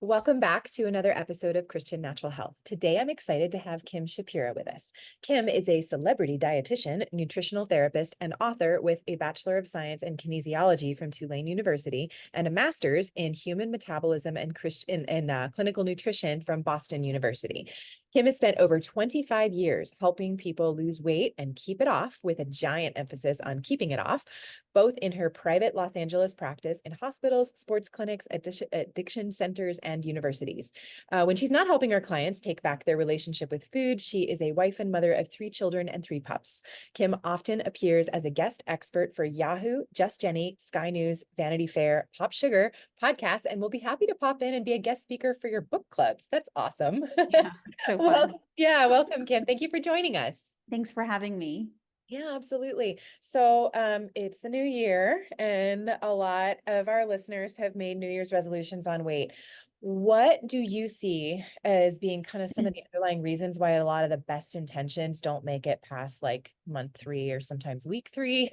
Welcome back to another episode of Christian Natural Health. Today, I'm excited to have Kim Shapira with us. Kim is a celebrity dietitian, nutritional therapist, and author with a Bachelor of Science in Kinesiology from Tulane University and a master's in human metabolism and clinical nutrition from Boston University. Kim has spent over 25 years helping people lose weight and keep it off, with a giant emphasis on keeping it off, both in her private Los Angeles practice, in hospitals, sports clinics, addiction centers, and universities. When she's not helping her clients take back their relationship with food, she is a wife and mother of 3 children and 3 pups. Kim often appears as a guest expert for Yahoo, Just Jenny, Sky News, Vanity Fair, Pop Sugar podcasts, and will be happy to pop in and be a guest speaker for your book clubs. That's awesome. Yeah, so fun. Well, yeah, welcome, Kim. Thank you for joining us. Thanks for having me. Yeah, absolutely. So, it's the new year, and a lot of our listeners have made New Year's resolutions on weight. What do you see as being kind of some of the underlying reasons why a lot of the best intentions don't make it past like month 3 or sometimes week 3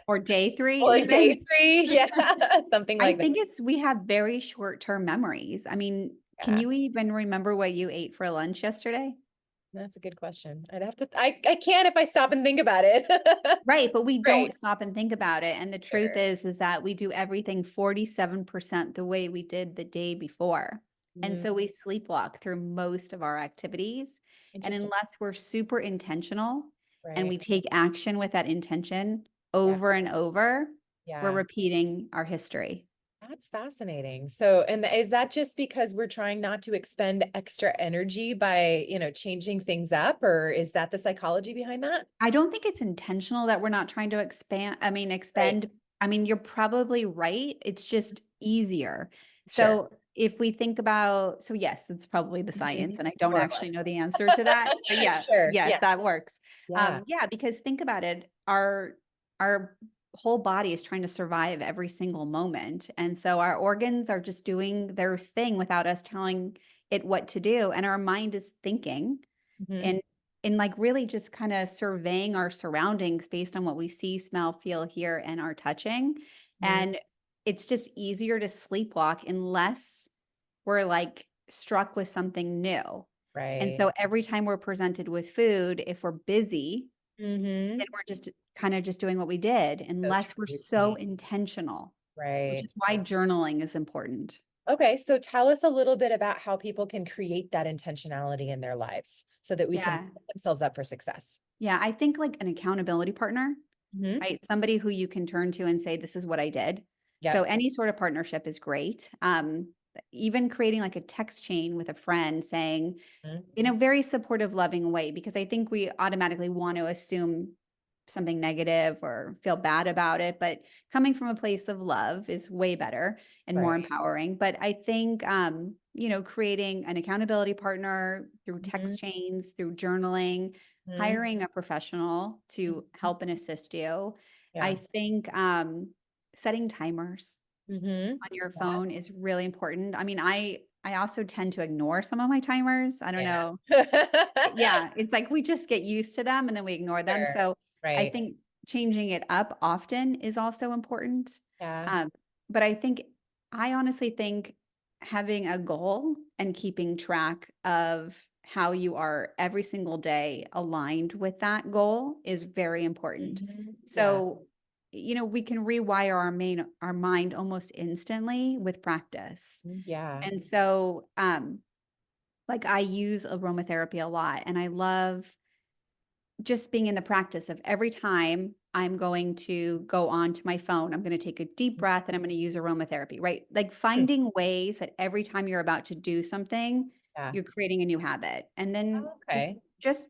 Or day three, or day even. 3? Yeah, something I like that. think we have very short-term memories. I mean, can Yeah, you even remember what you ate for lunch yesterday? that's a good question. I can if I stop and think about it. Right, but we Right. don't stop and think about it. And the truth Sure. is that we do everything 47% the way we did the day before. And Mm, so we sleepwalk through most of our activities. And interesting. unless we're super intentional and Right. we take action with that intention Yeah. over and over, we're Yeah. repeating our history. That's fascinating. So, and is that just because we're trying not to expend extra energy by, changing things up, or is that the psychology behind that? I don't think it's intentional that we're not trying to Right. expend. I mean, you're probably right. It's just easier. Sure. So if we think about, so yes, it's probably the science, Mhm. and I don't More or actually know the answer less. to that. But yeah, Sure. yes, Yeah. that works. Yeah. Yeah, because think about it, our whole body is trying to survive every single moment. And so our organs are just doing their thing without us telling it what to do. And our mind is thinking Hmm. and like really just kind of surveying our surroundings based on what we see, smell, feel, hear, and are touching. Hmm. And it's just easier to sleepwalk unless we're like struck with something new. And Right. so every time we're presented with food, if we're busy, Hmm. then we're just kind of just doing what we did, So unless we're true. so intentional, which Right. is why journaling is important. Okay. So tell us a little bit about how people can create that intentionality in their lives so that we can Yeah. set themselves up for success. Yeah. I think like an accountability partner, Hmm. right? Somebody who you can turn to and say, this is what I did. So Yep. any sort of partnership is great. Even creating like a text chain with a friend saying, in a very supportive, loving way, because I think we automatically want to assume something negative or feel bad about it. But coming from a place of love is way better and more Right. empowering. But I think, creating an accountability partner through Hmm. text chains, through journaling, Hmm. hiring a professional to help and assist you. I Yeah. think setting timers Hmm. on your phone is really important. I mean, I also tend to ignore some of my timers. I don't Yeah. know. Yeah, it's like we just get used to them and then we ignore them. Sure. So I Right. think changing it up often is also important. Yeah. Um, but I honestly think having a goal and keeping track of how you are every single day aligned with that goal is very important. Mhm. Yeah. So, we can rewire our mind almost instantly with practice. Yeah. And so, like I use aromatherapy a lot and I love just being in the practice of every time I'm going to go onto my phone, I'm going to take a deep breath and I'm going to use aromatherapy, right? Like Hmm. finding ways that every time you're about to do something, Yeah. you're creating a new habit and then Okay. just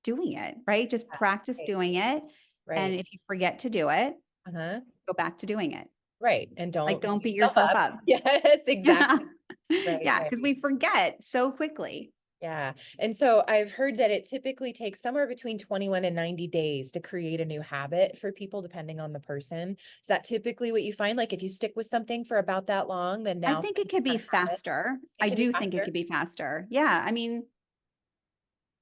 doing it, right? Just practice Right. doing it. And Right. if you forget to do it, Uh-huh. go back to doing it. Right. And Like don't beat don't beat yourself yourself up. up. Yes, Yeah. exactly. Right, Yeah, right. because we forget so quickly. Yeah. And so I've heard that it typically takes somewhere between 21 and 90 days to create a new habit for people, depending on the person. Is that typically what you find? Like if you stick with something for about that long, then I now think it suddenly could be it's a habit. faster. It I can be do think it faster. could be faster. Yeah, I mean,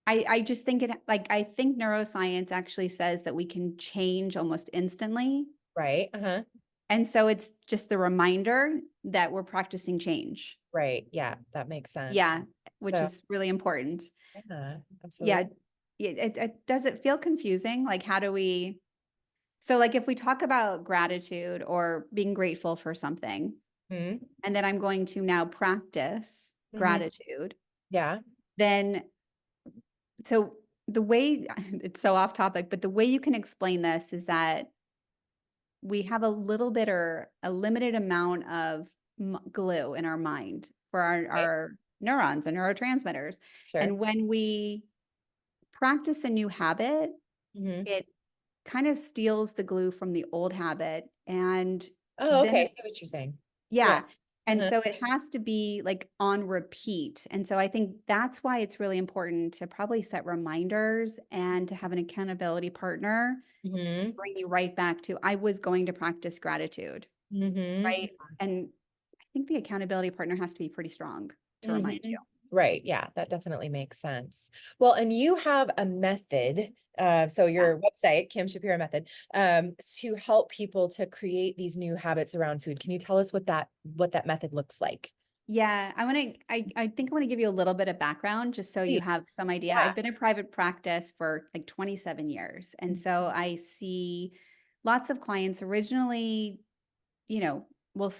I just think I think neuroscience actually says that we can change almost instantly. Right. Uh-huh. And so it's just the reminder that we're practicing change. Right. Yeah, that makes sense. Yeah, which So, is really important. yeah, Yeah. absolutely. Does it feel confusing? Like, how do we, so like if we talk about gratitude or being grateful for something, Hmm. and then I'm going to now practice Hmm. gratitude, Yeah. then so the way it's so off topic, but the way you can explain this is that we have a little bit or a limited amount of glue in our mind for Right. our neurons and neurotransmitters. Sure. And when we practice a new habit, Hmm. it kind of steals the glue from the old habit. And Oh, okay. then, I see what you're saying. Yeah. yeah. And Uh-huh. so it has to be like on repeat. And so I think that's why it's really important to probably set reminders and to have an accountability partner to Hmm. bring you right back to, I was going to practice gratitude, Hmm. right? And I think the accountability partner has to be pretty strong to Hmm. remind you. Right. Yeah, that definitely makes sense. Well, and you have a method, so Yeah. your website, Kim Shapira Method, to help people to create these new habits around food. Can you tell us what that method looks like? Yeah, I think I want to give you a little bit of background just so you Please. have some idea. Yeah. I've been in private practice for like 27 years. And so I see lots of clients originally, you know, will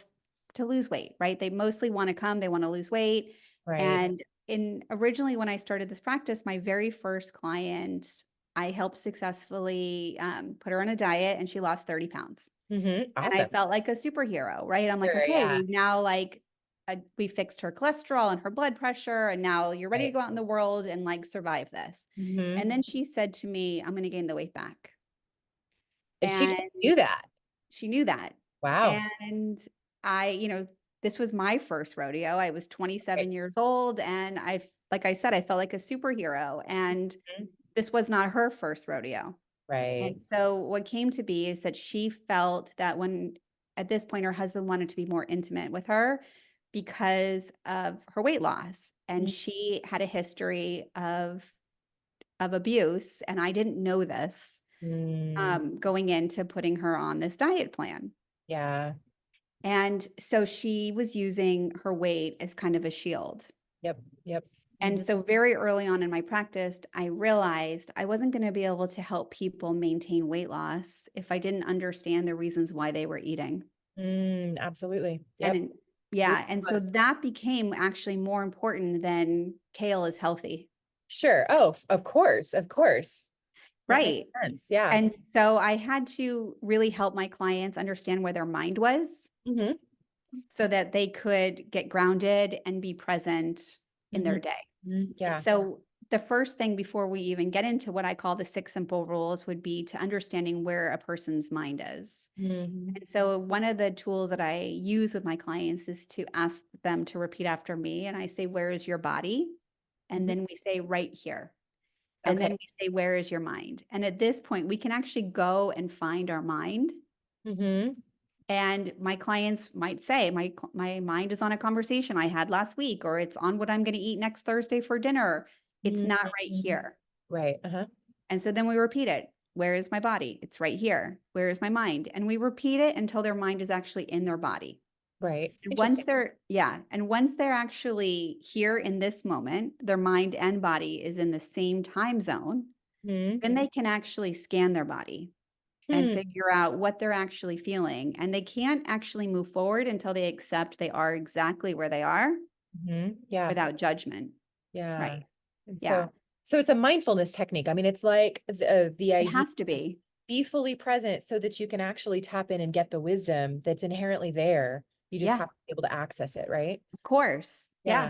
to lose weight, right? They mostly want to come, they want to lose weight. Right. And in originally when I started this practice, my very first client, I helped successfully put her on a diet and she lost 30 pounds. And I Awesome. felt like a superhero, right? I'm like, Sure. okay, Yeah. we've now like we fixed her cholesterol and her blood pressure, and now you're ready to Right. go out in the world and like survive this. And Hmm. then she said to me, I'm going to gain the weight back. And she And just knew that. she knew that. Wow. And this was my first rodeo. I was Right. 27 years old and like I said, I felt like a superhero. And Mhm. this was not her first rodeo. Right. And so what came to be is that she felt that when at this point her husband wanted to be more intimate with her because of her weight loss and Mhm. she had a history of abuse and I didn't know this Mm, going into putting her on this diet plan. yeah. And so she was using her weight as kind of a shield. Yep. Yep. And Mhm. so very early on in my practice, I realized I wasn't going to be able to help people maintain weight loss if I didn't understand the reasons why they were eating. Absolutely. And Yep. Root yeah, and so cause. that became actually more important than kale is healthy. Sure. Oh, of course. Of course. That makes Right. sense. Yeah. And so I had to really help my clients understand where their mind was Hmm. so that they could get grounded and be present in Hmm. their day. And Yeah. so the first thing before we even get into what I call the 6 simple rules would be to understanding where a person's mind is. Hmm. And so one of the tools that I use with my clients is to ask them to repeat after me. And I say, where is your body? And Hmm. then we say, right here. And then Okay. we say, where is your mind? And at this point, we can actually go and find our mind. Hmm. And my clients might say, my mind is on a conversation I had last week, or it's on what I'm going to eat next Thursday for dinner. It's not right Hmm. here. Right. Uh-huh. And so then we repeat it. Where is my body? It's right here. Where is my mind? And we repeat it until their mind is actually in their body. Right. And Interesting. once they're actually here in this moment, their mind and body is in the same time zone, Hmm. then they can actually scan their body and Hmm. figure out what they're actually feeling. And they can't actually move forward until they accept they are exactly where they are Yeah. without judgment. Yeah. Right. And Yeah. so it's a mindfulness technique. I mean, it's like the It idea, has to be. be fully present so that you can actually tap in and get the wisdom that's inherently there. You just Yeah. have to be able to access it, right? Of course. Yeah. Yeah.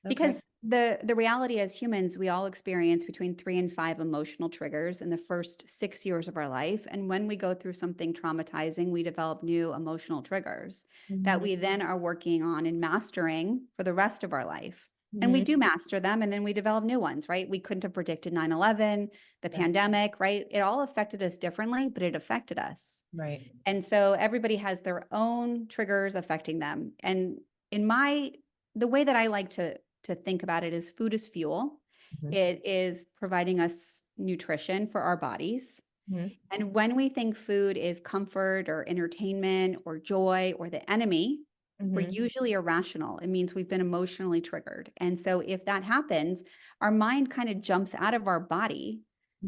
Okay. Because the reality as humans, we all experience between 3 and 5 emotional triggers in the first 6 years of our life. And when we go through something traumatizing, we develop new emotional triggers that Hmm. we then are working on and mastering for the rest of our life. And we Hmm. do master them and then we develop new ones, right? We couldn't have predicted 9/11, the Yeah. pandemic, right? It all affected us differently, but it affected us. Right. And so everybody has their own triggers affecting them. And in my the way that I like to think about it is food is fuel. Mhm. It is providing us nutrition for our bodies. Mhm. And when we think food is comfort or entertainment or joy or the enemy, we're Mhm. usually irrational. It means we've been emotionally triggered. And so if that happens, our mind kind of jumps out of our body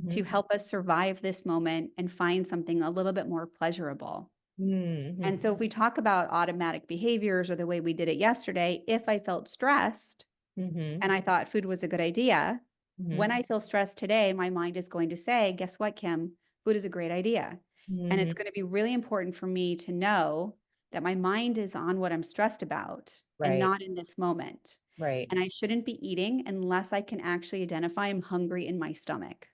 to Mhm. help us survive this moment and find something a little bit more pleasurable. And Mhm. so if we talk about automatic behaviors or the way we did it yesterday, if I felt stressed Mhm. and I thought food was a good idea, when Mhm. I feel stressed today, my mind is going to say, guess what, Kim? Food is a great idea. And it's Mhm. going to be really important for me to know that my mind is on what I'm stressed about and Right. not in this moment. Right. And I shouldn't be eating unless I can actually identify I'm hungry in my stomach.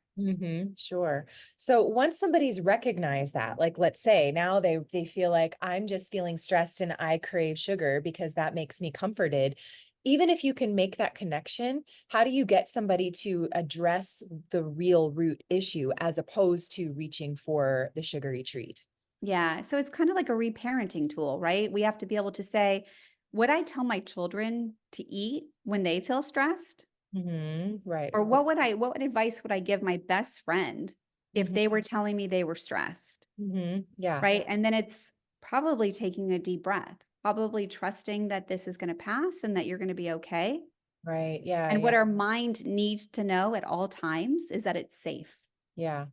Sure. So once somebody's recognized that, like let's say now they feel like I'm just feeling stressed and I crave sugar because that makes me comforted. Even if you can make that connection, how do you get somebody to address the real root issue as opposed to reaching for the sugary treat? Yeah. So it's kind of like a reparenting tool, right? We have to be able to say, would I tell my children to eat when they feel stressed? Right. Or what advice would I give my best friend if Hmm. they were telling me they were stressed, Yeah. right? And then it's probably taking a deep breath, probably trusting that this is going to pass and that you're going to be okay. Right. Yeah. And Yeah. what our mind needs to know at all times is that it's safe. Yeah.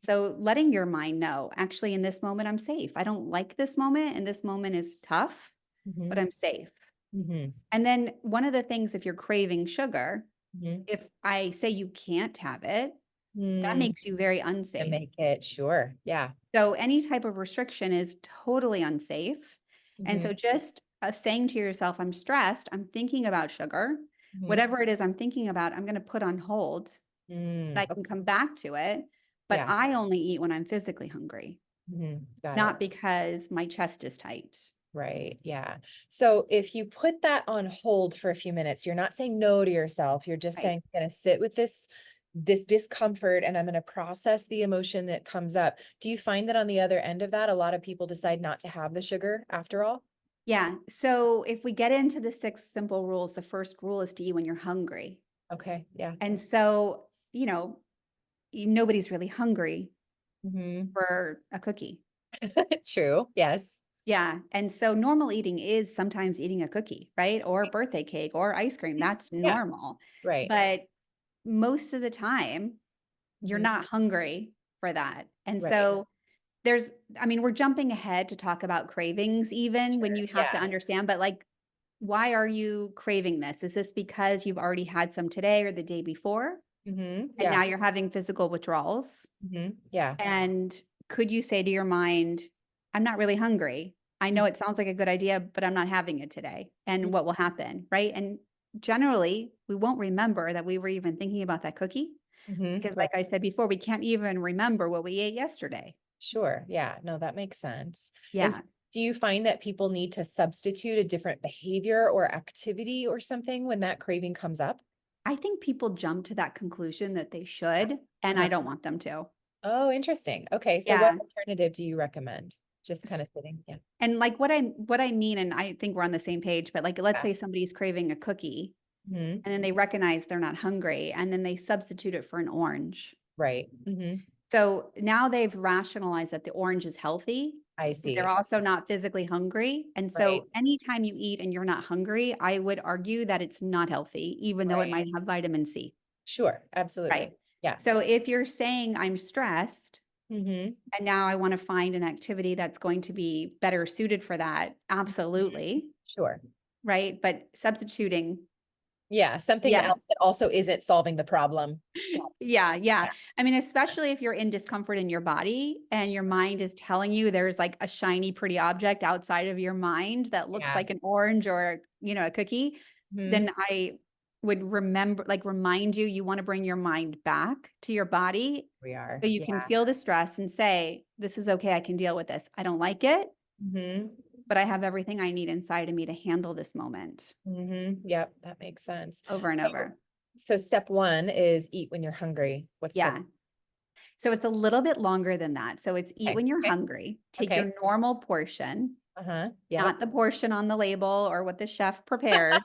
So letting your mind know, actually, in this moment, I'm safe. I don't like this moment, and this moment is tough, but Hmm. I'm safe. Hmm. And then one of the things, if you're craving sugar, Hmm. if I say you can't have it, that Mm. makes you very To unsafe. make it sure. Yeah. So any type of restriction is totally unsafe. And Hmm. so just saying to yourself, I'm stressed, I'm thinking about sugar, Hmm. whatever it is I'm thinking about, I'm going to put on hold. I can Okay. come back to it, but Yeah. I only eat when I'm physically hungry, Got it. not because my chest is tight. Right. Yeah. So if you put that on hold for a few minutes, you're not saying no to yourself. You're just Right. saying, I'm going to sit with this discomfort and I'm going to process the emotion that comes up. Do you find that on the other end of that, a lot of people decide not to have the sugar after all? Yeah. So if we get into the six simple rules, the first rule is to eat when you're hungry. Okay. Yeah. And so, nobody's really hungry Hmm. for a cookie. True. Yes. Yeah. And so normal eating is sometimes eating a cookie, right? Or birthday cake or ice cream. That's Yeah. normal. Right. But most of the time, you're Hmm. not hungry for that. And Right. so we're jumping ahead to talk about cravings, even when Sure. you have to Yeah. understand, but like, why are you craving this? Is this because you've already had some today or the day before? And Yeah. now you're having physical withdrawals? Yeah. And could you say to your mind, I'm not really hungry. I know it sounds like a good idea, but I'm not having it today. And what will happen? Right. And generally, we won't remember that we were even thinking about that cookie because, Right. like I said before, we can't even remember what we ate yesterday. Sure. Yeah. No, that makes sense. And Yeah. do you find that people need to substitute a different behavior or activity or something when that craving comes up? I think people jump to that conclusion that they should, and I Uh-huh. don't want them to. Oh, interesting. Okay. So what Yeah. alternative do you recommend? Just kind S- of sitting. Yeah. And like what I mean, and I think we're on the same page, but like let's Yeah. say somebody's craving a cookie Hmm. and then they recognize they're not hungry and then they substitute it for an orange. Right. So now they've rationalized that the orange is healthy, I but they're see. also not physically hungry. And Right. so anytime you eat and you're not hungry, I would argue that it's not healthy, even though it Right. might have vitamin C. Sure. Right. Absolutely. Yeah. So if you're saying I'm stressed Hmm. and now I want to find an activity that's going to be better suited for that, absolutely. Sure. Right. But substituting, Yeah. Something yeah, else that also isn't solving the problem. yeah, yeah. Yeah. I mean, especially if you're in discomfort in your body and your mind is telling you there's like a shiny, pretty object outside of your mind that looks Yeah. like an orange or, a cookie, Hmm. then I would remind you, you want to bring your mind back to your body We are. so you Yeah. can feel the stress and say, this is okay. I can deal with this. I don't like it, Hmm. but I have everything I need inside of me to handle this moment Yep. That makes sense. over and So, over. so step one is eat when you're hungry. What's step? Yeah. So it's a little bit longer than that. So it's eat Okay. when you're Okay. hungry, take Okay. your normal portion, Yep. not the portion on the label or what the chef prepared.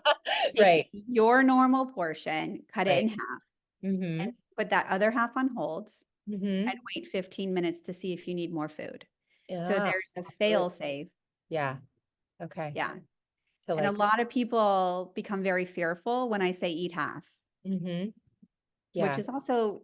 Take Right. your normal portion, cut it Right. in half, Hmm. and put that other half on hold. Mm-hmm. and wait 15 minutes to see if you need more food. So Yeah. there's a Absolutely. fail safe. Yeah. Okay. Yeah. To And a like, lot of people become very fearful when I say eat half, mm-hmm. which Yeah. is also,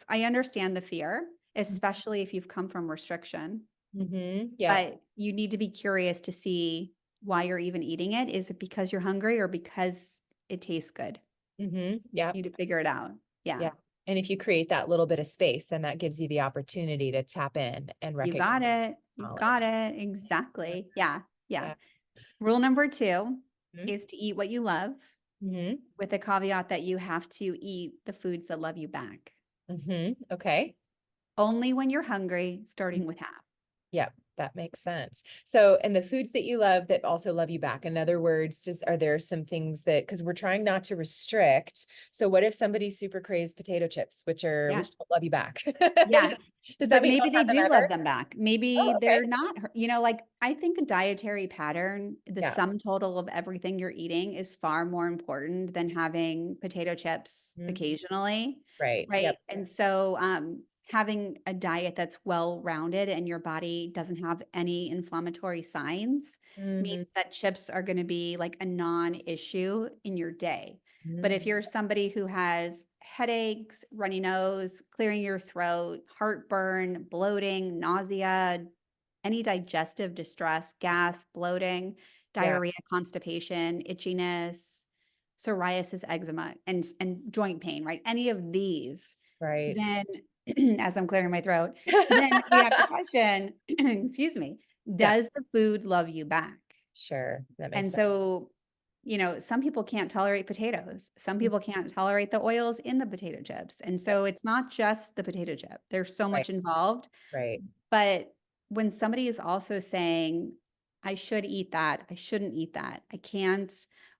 I understand the fear, Mm-hmm. especially if you've come from restriction, Mm-hmm. Yep. but you need to be curious to see why you're even eating it. Is it because you're hungry or because it tastes good? Mm-hmm. Yep. You need to figure it out. Yeah. Yeah. And if you create that little bit of space, then that gives you the opportunity to tap in and You recognize got it. You knowledge. got it. Exactly. Yeah. Yeah. Yeah. Rule number 2 Mm-hmm. is to eat what you love, Mm-hmm. with the caveat that you have to eat the foods that love you back. Mm-hmm. Okay. Only when you're hungry, starting with half. Yep, that makes sense. So, and the foods that you love that also love you back. In other words, just are there some things that, because we're trying not to restrict. So what if somebody super craves potato chips, which Yeah. don't love you back? Yeah. Does that But mean maybe don't they have them do love ever? them back. Maybe Oh, okay. they're not, like I think a dietary pattern, the Yeah. sum total of everything you're eating is far more important than having potato chips Mhm. occasionally. Right. Right. Yep. And so, having a diet that's well rounded and your body doesn't have any inflammatory signs Hmm. means that chips are going to be like a non-issue in your day. But if Hmm. you're somebody who has headaches, runny nose, clearing your throat, heartburn, bloating, nausea, any digestive distress, gas, bloating, Yeah. diarrhea, constipation, itchiness, psoriasis, eczema, and joint pain, right? Any of these, Right. then as I'm clearing my throat, then we have to question, excuse me, Yeah. does the food love you back? Sure. That makes And sense. so, some people can't tolerate potatoes. Some Mhm. people can't tolerate the oils in the potato chips. And Yep. so it's not just the potato chip. There's so Right. much involved. Right. But when somebody is also saying, I should eat that, I shouldn't eat that, I can't,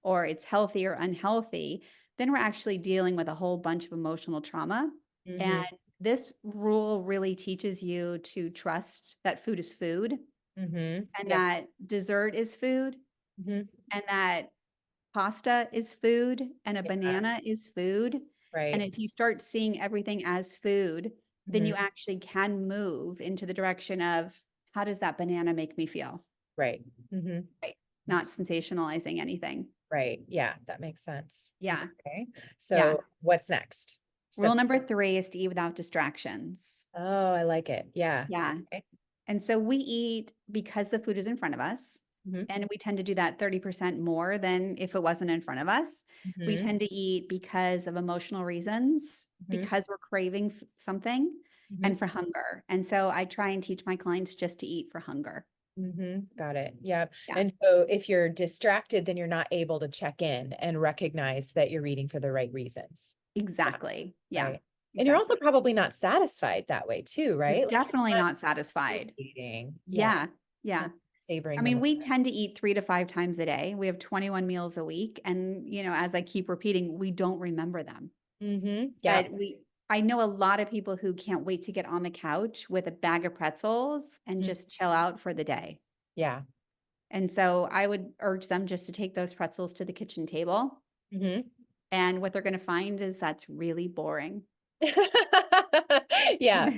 or it's healthy or unhealthy, then we're actually dealing with a whole bunch of emotional trauma. Hmm. And this rule really teaches you to trust that food is food Hmm. and Yep. that dessert is food Hmm. and that pasta is food and a Yeah. banana is food. And Right. if you start seeing everything as food, then Hmm. you actually can move into the direction of how does that banana make me feel? Right. Hmm. Right. Not sensationalizing anything. Right. Yeah, that makes sense. Yeah. Okay. Yeah. So what's next? Rule Step. number 3 is to eat without distractions. Oh, I like it. Yeah. Yeah. Okay. And so we eat because the food is in front of us. Hmm. And we tend to do that 30% more than if it wasn't in front of us. We Hmm. tend to eat because of emotional reasons, Hmm. because we're craving something, Hmm. and for hunger. And so I try and teach my clients just to eat for hunger. Hmm. Got it. Yep. Yeah, And so if you're distracted, then you're not able to check in and recognize that you're reading for the right reasons. Yeah. exactly. Yeah, Right. And you're also exactly. probably not satisfied that way too, You're right? Like you're definitely not not satisfied. eating. Yeah. Yeah, yeah. Not savoring I the mean, moment. we tend to eat 3 to 5 times a day. We have 21 meals a week. And, as I keep repeating, we don't remember them. Mm-hmm. Yeah. But I know a lot of people who can't wait to get on the couch with a bag of pretzels and Mhm. just chill out for the day. Yeah. And so I would urge them just to take those pretzels to the kitchen table. Mm-hmm. And what they're going to find is that's really boring, Yeah.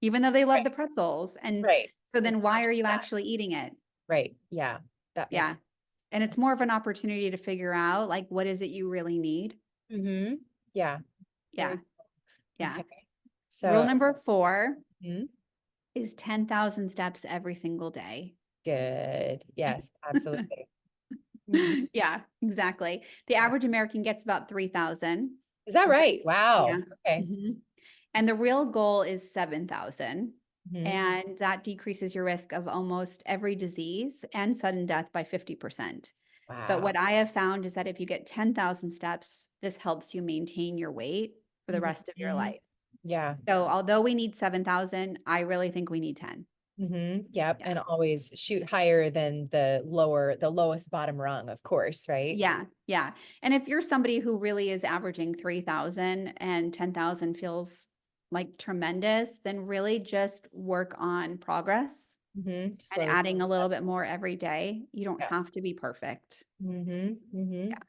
even though they love Right. the pretzels. And Right. so It's then why not are you that. actually eating it? Right. Yeah. That makes. Yeah. And it's more of an opportunity to figure out like, what is it you really need? Mm-hmm. Yeah. Yeah. Very Yeah. okay. Rule So number 4 mhm. is 10,000 steps every single day. Good. Yes, absolutely. Mhm. Yeah, exactly. The Yeah. average American gets about 3,000. Is that right? Yeah. Wow. Okay. Mhm. And the real goal is 7,000. Mhm. And that decreases your risk of almost every disease and sudden death by 50%. But Wow. what I have found is that if you get 10,000 steps, this helps you maintain your weight for the rest of your Mhm. life. Yeah. So although we need 7,000, I really think we need 10. Yep. Yeah. And always shoot higher than the lowest bottom rung, of course, right? Yeah, yeah. And if you're somebody who really is averaging 3,000 and 10,000 feels like tremendous, then really just work on progress and Slow. adding a little bit more every day. You don't Yeah. have to be perfect. Yeah,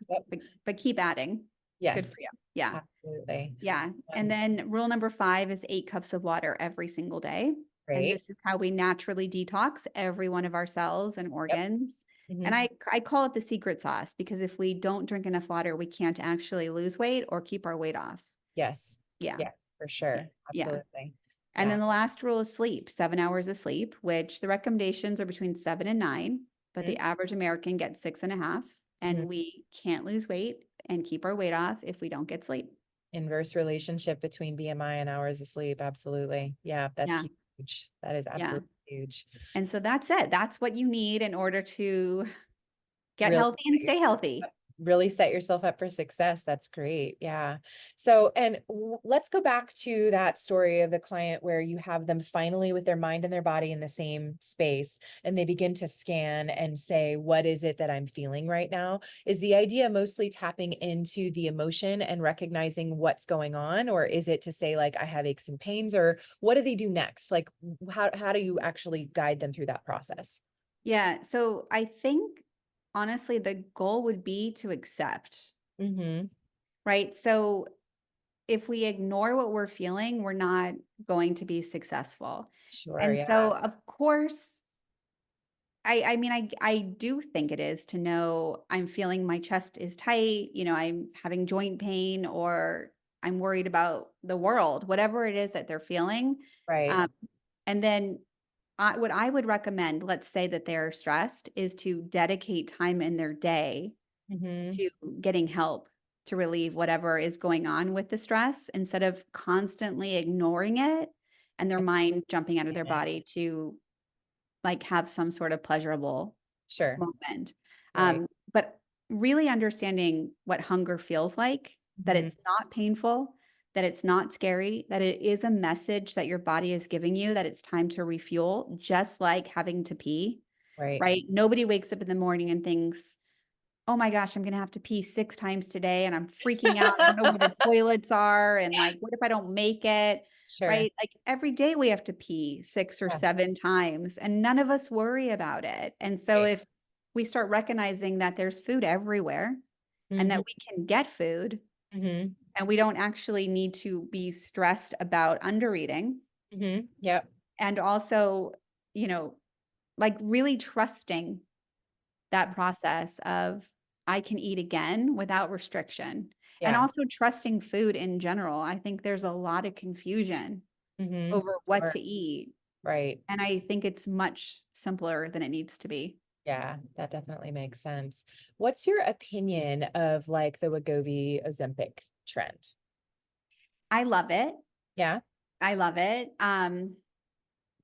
Yep. but keep adding. Good for Yes, you. Yeah. absolutely. Yeah. And then rule number 5 is 8 cups of water every single day. And Great. this is how we naturally detox every one of our cells and Yep. organs. And Mhm. I call it the secret sauce because if we don't drink enough water, we can't actually lose weight or keep our weight off. Yes. Yeah. Yes, for Yeah. sure. Yeah. Absolutely. And Yeah. then the last rule is sleep, 7 hours of sleep, which the recommendations are between 7 and 9, but the Mhm. average American gets 6.5. Mhm. And we can't lose weight and keep our weight off if we don't get sleep. Inverse relationship between BMI and hours of sleep. Absolutely. Yeah, that's Yeah. huge. That is Yeah. absolutely huge. And so that's it. That's what you need in order to get Really healthy and stay healthy. really set yourself up for success. That's great. Yeah. So, and let's go back to that story of the client where you have them finally with their mind and their body in the same space and they begin to scan and say, what is it that I'm feeling right now? Is the idea mostly tapping into the emotion and recognizing what's going on? Or is it to say, like, I have aches and pains? Or what do they do next? Like, how do you actually guide them through that process? Yeah. So I think honestly, the goal would be to accept, Mm-hmm. right? So if we ignore what we're feeling, we're not going to be successful. Sure. And Yeah. so, of course, I mean, I do think it is to know I'm feeling my chest is tight, I'm having joint pain, or I'm worried about the world, whatever it is that they're feeling. Right. Um, and then what I would recommend, let's say that they're stressed, is to dedicate time in their day Mm-hmm. to getting help to relieve whatever is going on with the stress instead of constantly ignoring it and their mind jumping out of their body to like have some sort of pleasurable Sure. moment. Right. But really understanding what hunger feels like, that Mhm. it's not painful, that it's not scary, that it is a message that your body is giving you that it's time to refuel, just like having to pee, Right. right? Nobody wakes up in the morning and thinks, oh my gosh, I'm going to have to pee 6 times today and I'm freaking out. I don't know where the toilets are. And like, what if I don't make it? Sure. Right. Like every day we have to pee 6 or Yeah. 7 times and none of us worry about it. And so Right. if we start recognizing that there's food everywhere and Mhm. that we can get food Mhm. and we don't actually need to be stressed about undereating, Mhm. Yep. and also, you know, like really trusting that process of I can eat again without restriction. And Yeah. also trusting food in general. I think there's a lot of confusion Mhm. over what Sure. to eat. Right. And I think it's much simpler than it needs to be. Yeah, that definitely makes sense. What's your opinion of like the Wegovy Ozempic trend? I love it. Yeah. I love it.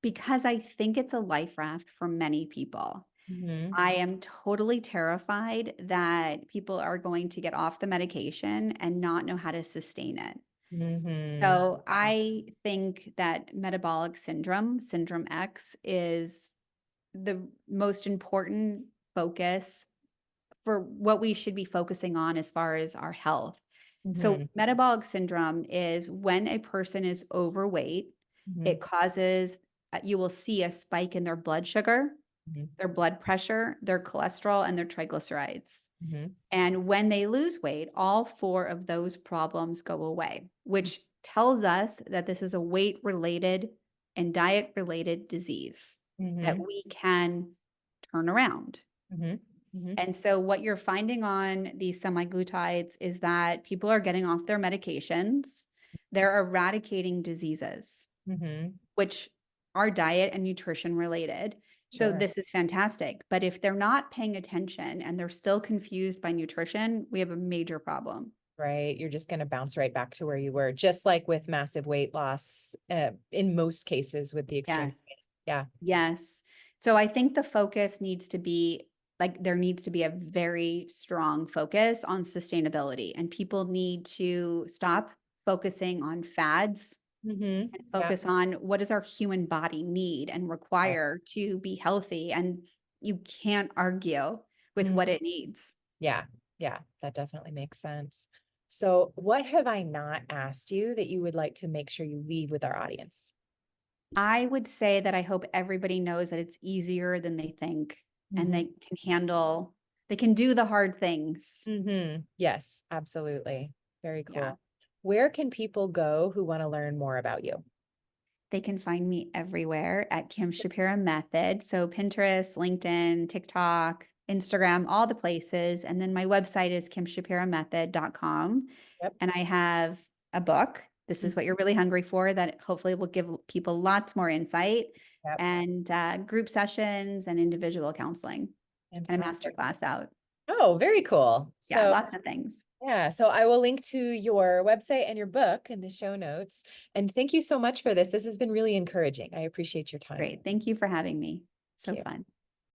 Because I think it's a life raft for many people. Mhm. I am totally terrified that people are going to get off the medication and not know how to sustain it. Mhm. So I think that metabolic syndrome, syndrome X, is the most important focus for what we should be focusing on as far as our health. So, Mhm. metabolic syndrome is when a person is overweight, Mhm. it causes, you will see a spike in their blood sugar, Mhm. their blood pressure, their cholesterol, and their triglycerides. Mhm. And when they lose weight, all 4 of those problems go away, which tells us that this is a weight related and diet related disease that Mhm. we can turn around. Mhm. Mhm. And so, what you're finding on these semaglutides is that people are getting off their medications, they're eradicating diseases, Mhm. which are diet and nutrition related. So Sure. this is fantastic. But if they're not paying attention and they're still confused by nutrition, we have a major problem. Right. You're just going to bounce right back to where you were, just like with massive weight loss, in most cases with the extreme. Yes. Yeah. Yes. So I think the focus needs to be like there needs to be a very strong focus on sustainability, and people need to stop focusing on fads Mhm. and Yeah. focus on what does our human body need and Right. require to be healthy. And you can't argue with Mhm. what it needs. Yeah. Yeah. That definitely makes sense. So, what have I not asked you that you would like to make sure you leave with our audience? I would say that I hope everybody knows that it's easier than they think and Mhm. they can do the hard things. Mhm. Yes, absolutely. Very Yeah. cool. Where can people go who want to learn more about you? They can find me everywhere at Kim Shapira Method. So Pinterest, LinkedIn, TikTok, Instagram, all the places. And then my website is kimshapiramethod.com. Yep. And I have a book. This is Mhm. what you're really hungry for, that hopefully will give people lots more insight, Yep. and group sessions and individual counseling and a master Fantastic. class out. Oh, very cool. Yeah, So lots of things. yeah, so I will link to your website and your book in the show notes. And thank you so much for this. This has been really encouraging. I appreciate your time. Great. Thank you for having me. So Thank you. fun.